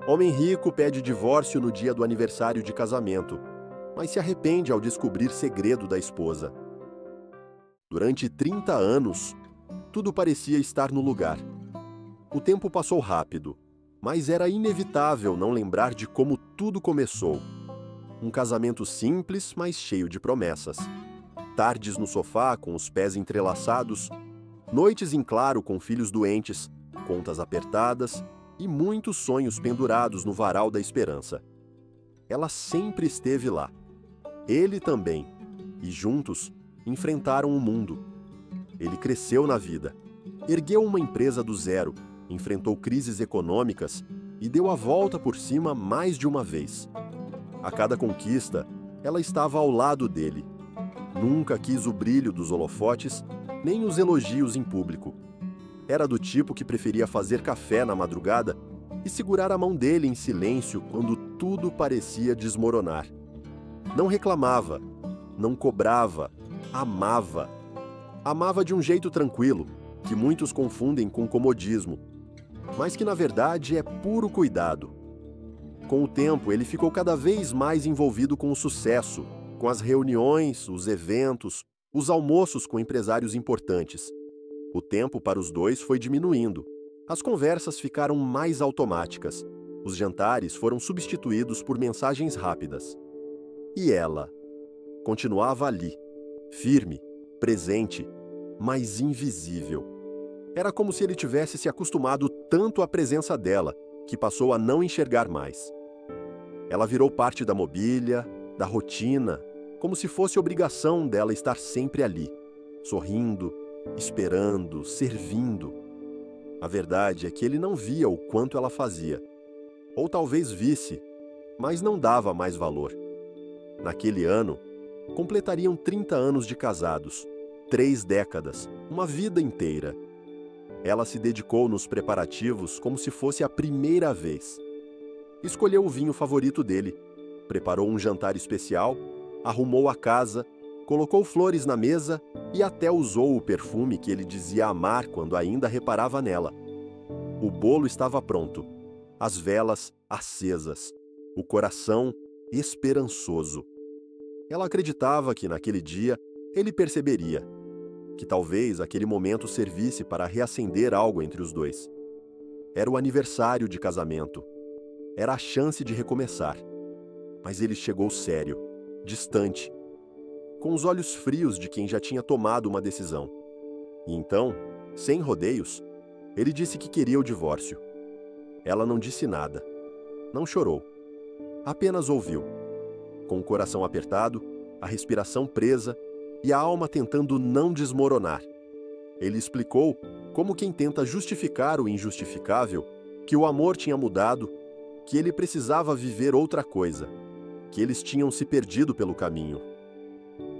Homem rico pede divórcio no dia do aniversário de casamento, mas se arrepende ao descobrir segredo da esposa. Durante 30 anos, tudo parecia estar no lugar. O tempo passou rápido, mas era inevitável não lembrar de como tudo começou. Um casamento simples, mas cheio de promessas. Tardes no sofá com os pés entrelaçados, noites em claro com filhos doentes, contas apertadas e muitos sonhos pendurados no varal da esperança. Ela sempre esteve lá. Ele também. E juntos enfrentaram o mundo. Ele cresceu na vida, ergueu uma empresa do zero, enfrentou crises econômicas e deu a volta por cima mais de uma vez. A cada conquista, ela estava ao lado dele. Nunca quis o brilho dos holofotes, nem os elogios em público. Era do tipo que preferia fazer café na madrugada e segurar a mão dele em silêncio quando tudo parecia desmoronar. Não reclamava, não cobrava, amava. Amava de um jeito tranquilo, que muitos confundem com comodismo, mas que na verdade é puro cuidado. Com o tempo, ele ficou cada vez mais envolvido com o sucesso, com as reuniões, os eventos, os almoços com empresários importantes. O tempo para os dois foi diminuindo. As conversas ficaram mais automáticas. Os jantares foram substituídos por mensagens rápidas. E ela continuava ali, firme, presente, mas invisível. Era como se ele tivesse se acostumado tanto à presença dela, que passou a não enxergar mais. Ela virou parte da mobília, da rotina, como se fosse obrigação dela estar sempre ali, sorrindo, esperando, servindo. A verdade é que ele não via o quanto ela fazia. Ou talvez visse, mas não dava mais valor. Naquele ano, completariam 30 anos de casados, 3 décadas, uma vida inteira. Ela se dedicou nos preparativos como se fosse a primeira vez. Escolheu o vinho favorito dele, preparou um jantar especial, arrumou a casa, colocou flores na mesa e até usou o perfume que ele dizia amar quando ainda reparava nela. O bolo estava pronto, as velas acesas, o coração esperançoso. Ela acreditava que naquele dia ele perceberia, que talvez aquele momento servisse para reacender algo entre os dois. Era o aniversário de casamento. Era a chance de recomeçar. Mas ele chegou sério, distante, com os olhos frios de quem já tinha tomado uma decisão. E então, sem rodeios, ele disse que queria o divórcio. Ela não disse nada, não chorou, apenas ouviu, com o coração apertado, a respiração presa e a alma tentando não desmoronar. Ele explicou, como quem tenta justificar o injustificável, que o amor tinha mudado, que ele precisava viver outra coisa, que eles tinham se perdido pelo caminho.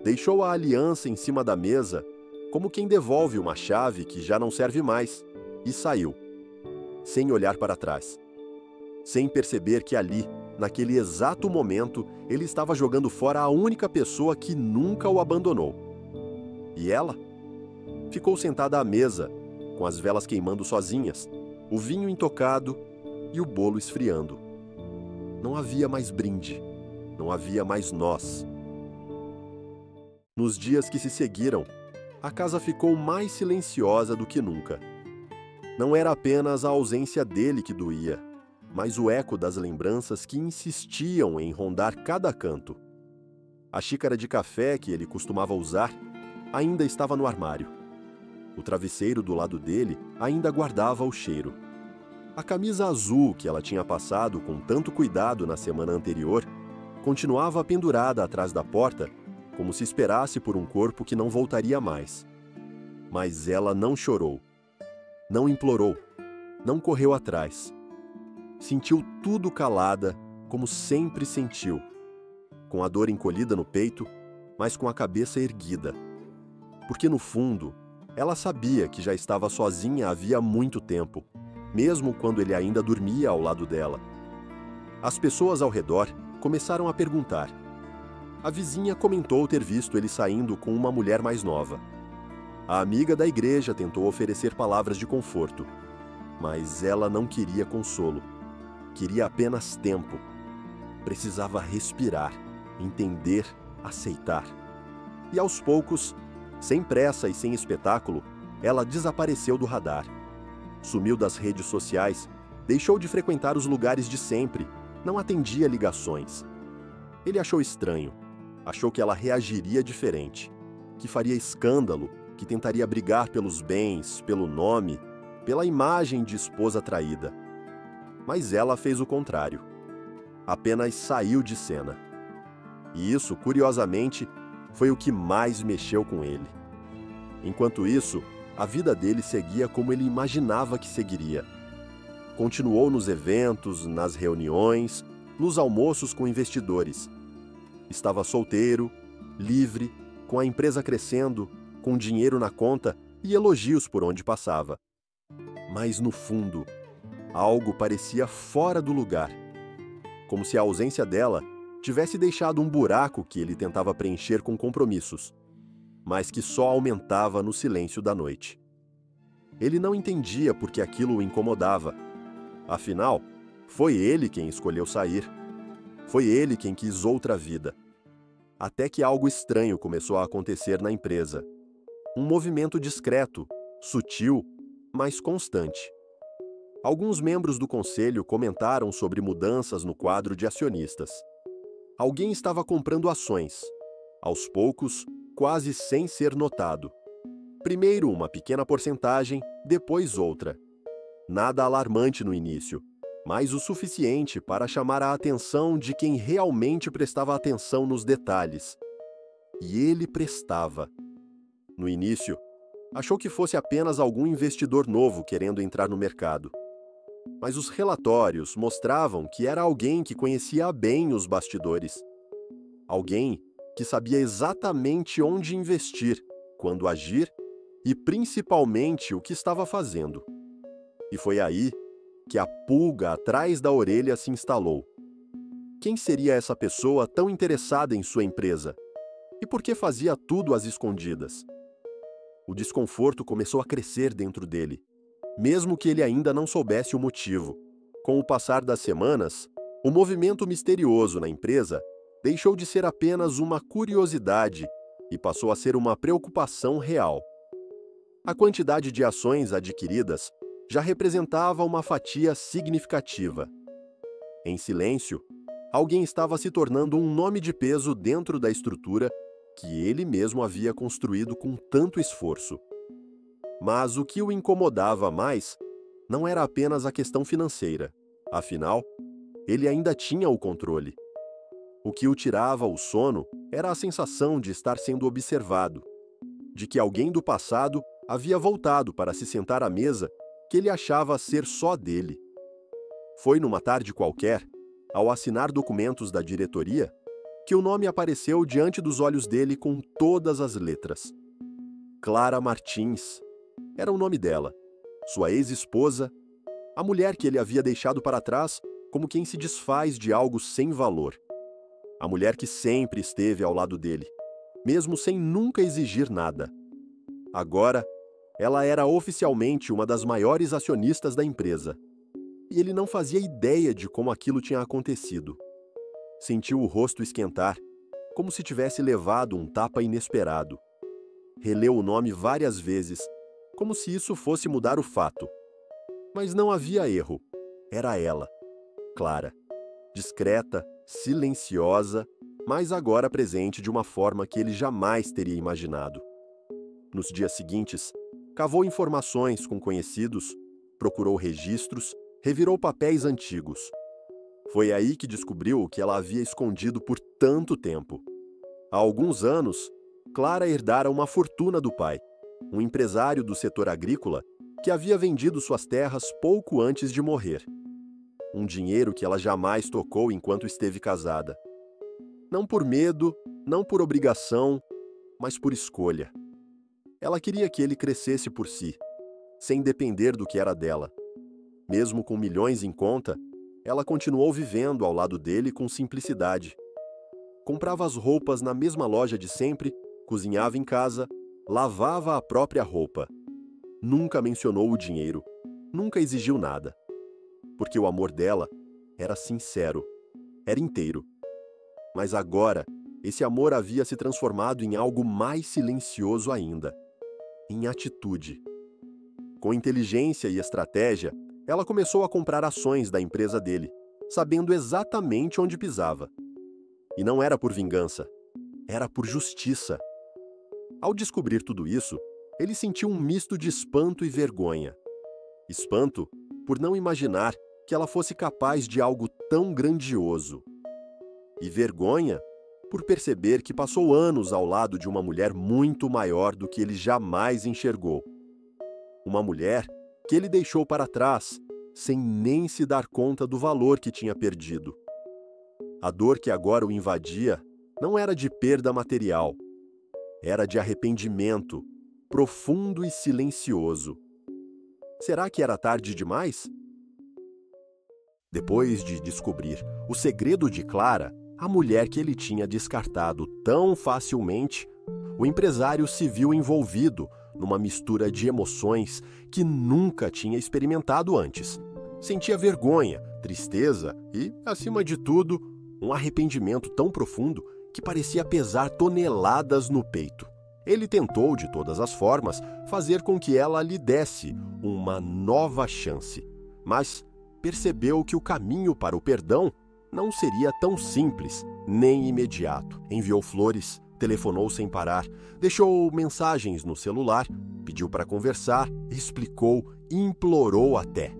Deixou a aliança em cima da mesa, como quem devolve uma chave que já não serve mais, e saiu, sem olhar para trás, sem perceber que ali, naquele exato momento, ele estava jogando fora a única pessoa que nunca o abandonou. E ela? Ficou sentada à mesa, com as velas queimando sozinhas, o vinho intocado e o bolo esfriando. Não havia mais brinde, não havia mais nós. Nos dias que se seguiram, a casa ficou mais silenciosa do que nunca. Não era apenas a ausência dele que doía, mas o eco das lembranças que insistiam em rondar cada canto. A xícara de café que ele costumava usar ainda estava no armário. O travesseiro do lado dele ainda guardava o cheiro. A camisa azul que ela tinha passado com tanto cuidado na semana anterior continuava pendurada atrás da porta, como se esperasse por um corpo que não voltaria mais. Mas ela não chorou, não implorou, não correu atrás. Sentiu tudo calada, como sempre sentiu, com a dor encolhida no peito, mas com a cabeça erguida. Porque no fundo, ela sabia que já estava sozinha havia muito tempo, mesmo quando ele ainda dormia ao lado dela. As pessoas ao redor começaram a perguntar. A vizinha comentou ter visto ele saindo com uma mulher mais nova. A amiga da igreja tentou oferecer palavras de conforto, mas ela não queria consolo. Queria apenas tempo. Precisava respirar, entender, aceitar. E aos poucos, sem pressa e sem espetáculo, ela desapareceu do radar. Sumiu das redes sociais, deixou de frequentar os lugares de sempre, não atendia ligações. Ele achou estranho, achou que ela reagiria diferente, que faria escândalo, que tentaria brigar pelos bens, pelo nome, pela imagem de esposa traída. Mas ela fez o contrário. Apenas saiu de cena. E isso, curiosamente, foi o que mais mexeu com ele. Enquanto isso, a vida dele seguia como ele imaginava que seguiria. Continuou nos eventos, nas reuniões, nos almoços com investidores. Estava solteiro, livre, com a empresa crescendo, com dinheiro na conta e elogios por onde passava. Mas no fundo, algo parecia fora do lugar. Como se a ausência dela tivesse deixado um buraco que ele tentava preencher com compromissos, mas que só aumentava no silêncio da noite. Ele não entendia por que aquilo o incomodava. Afinal, foi ele quem escolheu sair. Foi ele quem quis outra vida. Até que algo estranho começou a acontecer na empresa. Um movimento discreto, sutil, mas constante. Alguns membros do conselho comentaram sobre mudanças no quadro de acionistas. Alguém estava comprando ações, aos poucos, quase sem ser notado. Primeiro uma pequena porcentagem, depois outra. Nada alarmante no início, mas o suficiente para chamar a atenção de quem realmente prestava atenção nos detalhes. E ele prestava. No início, achou que fosse apenas algum investidor novo querendo entrar no mercado. Mas os relatórios mostravam que era alguém que conhecia bem os bastidores. Alguém que sabia exatamente onde investir, quando agir e principalmente o que estava fazendo. E foi aí que a pulga atrás da orelha se instalou. Quem seria essa pessoa tão interessada em sua empresa? E por que fazia tudo às escondidas? O desconforto começou a crescer dentro dele, mesmo que ele ainda não soubesse o motivo. Com o passar das semanas, o movimento misterioso na empresa deixou de ser apenas uma curiosidade e passou a ser uma preocupação real. A quantidade de ações adquiridas já representava uma fatia significativa. Em silêncio, alguém estava se tornando um nome de peso dentro da estrutura que ele mesmo havia construído com tanto esforço. Mas o que o incomodava mais não era apenas a questão financeira. Afinal, ele ainda tinha o controle. O que o tirava o sono era a sensação de estar sendo observado, de que alguém do passado havia voltado para se sentar à mesa que ele achava ser só dele. Foi numa tarde qualquer, ao assinar documentos da diretoria, que o nome apareceu diante dos olhos dele com todas as letras. Clara Martins. Era o nome dela, sua ex-esposa, a mulher que ele havia deixado para trás como quem se desfaz de algo sem valor. A mulher que sempre esteve ao lado dele, mesmo sem nunca exigir nada. Agora, ela era oficialmente uma das maiores acionistas da empresa. E ele não fazia ideia de como aquilo tinha acontecido. Sentiu o rosto esquentar, como se tivesse levado um tapa inesperado. Releu o nome várias vezes, como se isso fosse mudar o fato. Mas não havia erro. Era ela, Clara, discreta, silenciosa, mas agora presente de uma forma que ele jamais teria imaginado. Nos dias seguintes, cavou informações com conhecidos, procurou registros, revirou papéis antigos. Foi aí que descobriu o que ela havia escondido por tanto tempo. Há alguns anos, Clara herdara uma fortuna do pai, um empresário do setor agrícola que havia vendido suas terras pouco antes de morrer. Um dinheiro que ela jamais tocou enquanto esteve casada. Não por medo, não por obrigação, mas por escolha. Ela queria que ele crescesse por si, sem depender do que era dela. Mesmo com milhões em conta, ela continuou vivendo ao lado dele com simplicidade. Comprava as roupas na mesma loja de sempre, cozinhava em casa, lavava a própria roupa. Nunca mencionou o dinheiro, nunca exigiu nada. Porque o amor dela era sincero, era inteiro. Mas agora, esse amor havia se transformado em algo mais silencioso ainda, em atitude. Com inteligência e estratégia, ela começou a comprar ações da empresa dele, sabendo exatamente onde pisava. E não era por vingança, era por justiça. Ao descobrir tudo isso, ele sentiu um misto de espanto e vergonha. Espanto por não imaginar que ela fosse capaz de algo tão grandioso. E vergonha por perceber que passou anos ao lado de uma mulher muito maior do que ele jamais enxergou. Uma mulher que ele deixou para trás, sem nem se dar conta do valor que tinha perdido. A dor que agora o invadia não era de perda material, era de arrependimento, profundo e silencioso. Será que era tarde demais? Depois de descobrir o segredo de Clara, a mulher que ele tinha descartado tão facilmente, o empresário se viu envolvido numa mistura de emoções que nunca tinha experimentado antes. Sentia vergonha, tristeza e, acima de tudo, um arrependimento tão profundo que parecia pesar toneladas no peito. Ele tentou, de todas as formas, fazer com que ela lhe desse uma nova chance, mas percebeu que o caminho para o perdão não seria tão simples nem imediato. Enviou flores, telefonou sem parar, deixou mensagens no celular, pediu para conversar, explicou, implorou até.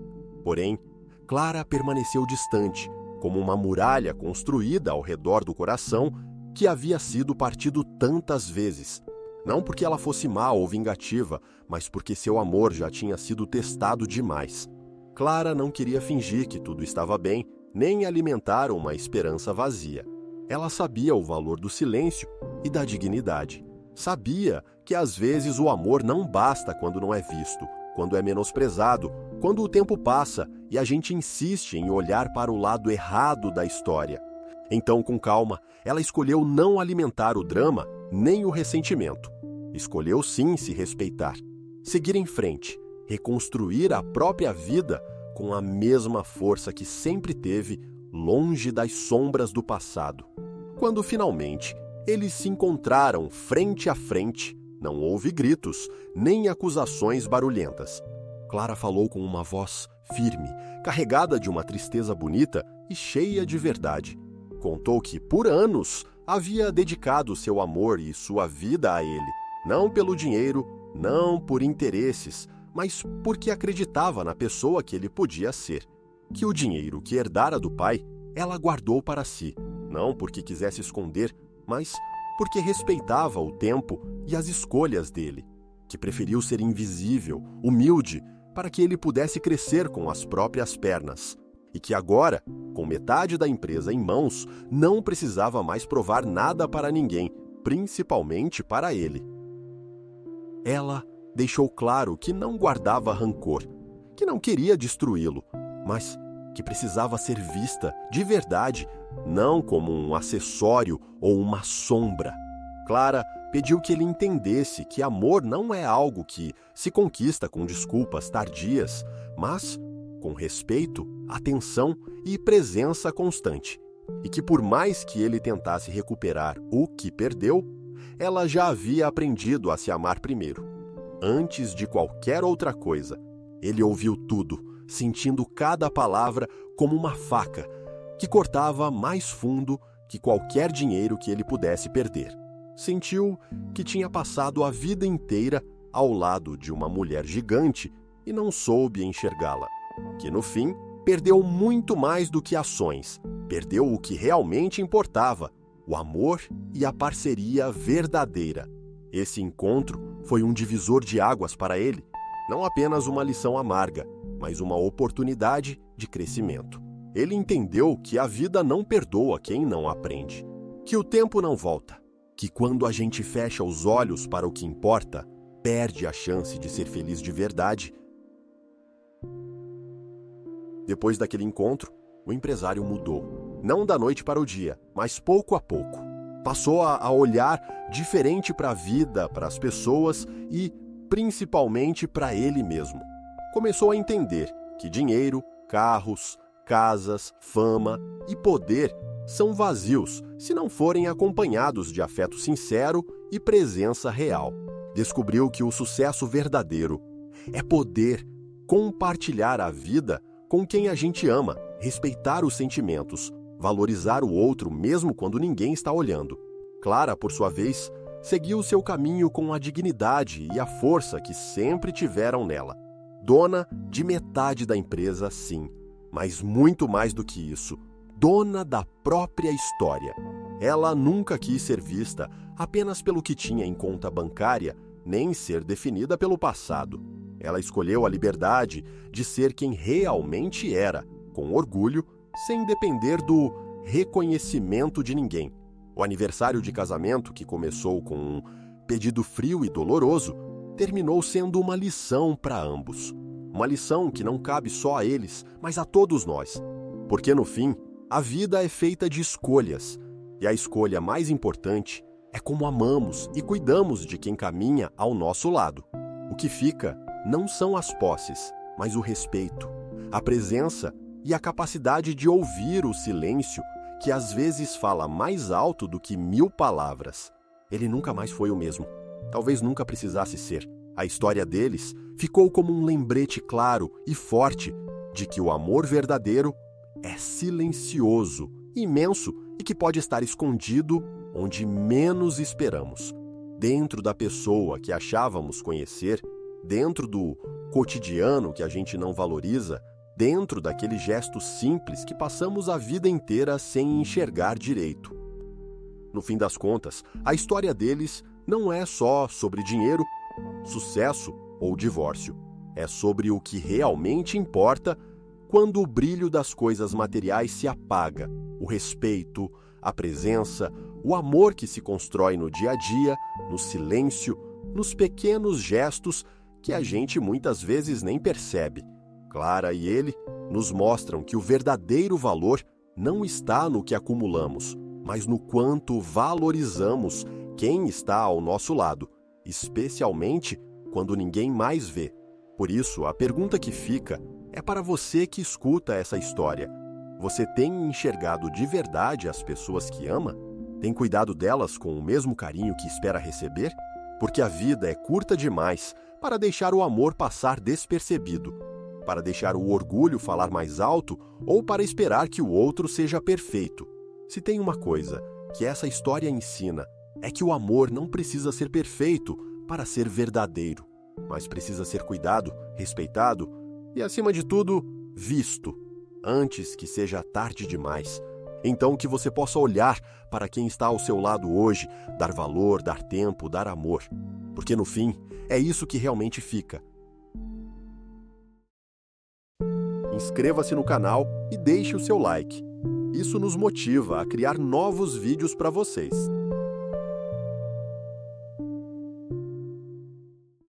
Porém, Clara permaneceu distante, como uma muralha construída ao redor do coração que havia sido partido tantas vezes. Não porque ela fosse má ou vingativa, mas porque seu amor já tinha sido testado demais. Clara não queria fingir que tudo estava bem, nem alimentar uma esperança vazia. Ela sabia o valor do silêncio e da dignidade. Sabia que às vezes o amor não basta quando não é visto, quando é menosprezado, quando o tempo passa e a gente insiste em olhar para o lado errado da história. Então, com calma, ela escolheu não alimentar o drama nem o ressentimento. Escolheu sim se respeitar, seguir em frente, reconstruir a própria vida com a mesma força que sempre teve, longe das sombras do passado. Quando finalmente eles se encontraram frente a frente, não houve gritos, nem acusações barulhentas. Clara falou com uma voz firme, carregada de uma tristeza bonita e cheia de verdade. Contou que, por anos, havia dedicado seu amor e sua vida a ele, não pelo dinheiro, não por interesses, mas porque acreditava na pessoa que ele podia ser. Que o dinheiro que herdara do pai, ela guardou para si, não porque quisesse esconder, mas porque respeitava o tempo e as escolhas dele. Que preferiu ser invisível, humilde, para que ele pudesse crescer com as próprias pernas. E que agora, com metade da empresa em mãos, não precisava mais provar nada para ninguém, principalmente para ele. Ela deixou claro que não guardava rancor, que não queria destruí-lo, mas que precisava ser vista de verdade, não como um acessório ou uma sombra. Clara pediu que ele entendesse que amor não é algo que se conquista com desculpas tardias, mas com respeito, atenção e presença constante. E que por mais que ele tentasse recuperar o que perdeu, ela já havia aprendido a se amar primeiro. Antes de qualquer outra coisa, ele ouviu tudo, sentindo cada palavra como uma faca que cortava mais fundo que qualquer dinheiro que ele pudesse perder. Sentiu que tinha passado a vida inteira ao lado de uma mulher gigante e não soube enxergá-la. Que no fim, perdeu muito mais do que ações. Perdeu o que realmente importava, o amor e a parceria verdadeira. Esse encontro foi um divisor de águas para ele, não apenas uma lição amarga, mas uma oportunidade de crescimento. Ele entendeu que a vida não perdoa quem não aprende, que o tempo não volta, que quando a gente fecha os olhos para o que importa, perde a chance de ser feliz de verdade. Depois daquele encontro, o empresário mudou. Não da noite para o dia, mas pouco a pouco. Passou a olhar diferente para a vida, para as pessoas e, principalmente, para ele mesmo. Começou a entender que dinheiro, carros, casas, fama e poder são vazios se não forem acompanhados de afeto sincero e presença real. Descobriu que o sucesso verdadeiro é poder compartilhar a vida com quem a gente ama, respeitar os sentimentos, valorizar o outro mesmo quando ninguém está olhando. Clara, por sua vez, seguiu seu caminho com a dignidade e a força que sempre tiveram nela. Dona de metade da empresa, sim, mas muito mais do que isso, dona da própria história. Ela nunca quis ser vista apenas pelo que tinha em conta bancária, nem ser definida pelo passado. Ela escolheu a liberdade de ser quem realmente era, com orgulho, sem depender do reconhecimento de ninguém. O aniversário de casamento, que começou com um pedido frio e doloroso, terminou sendo uma lição para ambos. Uma lição que não cabe só a eles, mas a todos nós. Porque, no fim, a vida é feita de escolhas, e a escolha mais importante é como amamos e cuidamos de quem caminha ao nosso lado. O que fica não são as posses, mas o respeito, a presença e a capacidade de ouvir o silêncio que às vezes fala mais alto do que 1000 palavras. Ele nunca mais foi o mesmo. Talvez nunca precisasse ser. A história deles ficou como um lembrete claro e forte de que o amor verdadeiro é silencioso, imenso e que pode estar escondido onde menos esperamos. Dentro da pessoa que achávamos conhecer, dentro do cotidiano que a gente não valoriza, dentro daquele gesto simples que passamos a vida inteira sem enxergar direito. No fim das contas, a história deles não é só sobre dinheiro, sucesso ou divórcio. É sobre o que realmente importa quando o brilho das coisas materiais se apaga, o respeito, a presença, o amor que se constrói no dia a dia, no silêncio, nos pequenos gestos que a gente muitas vezes nem percebe. Clara e ele nos mostram que o verdadeiro valor não está no que acumulamos, mas no quanto valorizamos quem está ao nosso lado, especialmente quando ninguém mais vê. Por isso, a pergunta que fica é para você que escuta essa história. Você tem enxergado de verdade as pessoas que ama? Tem cuidado delas com o mesmo carinho que espera receber? Porque a vida é curta demais para deixar o amor passar despercebido, para deixar o orgulho falar mais alto ou para esperar que o outro seja perfeito. Se tem uma coisa que essa história ensina, é que o amor não precisa ser perfeito para ser verdadeiro, mas precisa ser cuidado, respeitado e, acima de tudo, visto, antes que seja tarde demais. Então que você possa olhar para quem está ao seu lado hoje, dar valor, dar tempo, dar amor. Porque no fim, é isso que realmente fica. Inscreva-se no canal e deixe o seu like. Isso nos motiva a criar novos vídeos para vocês.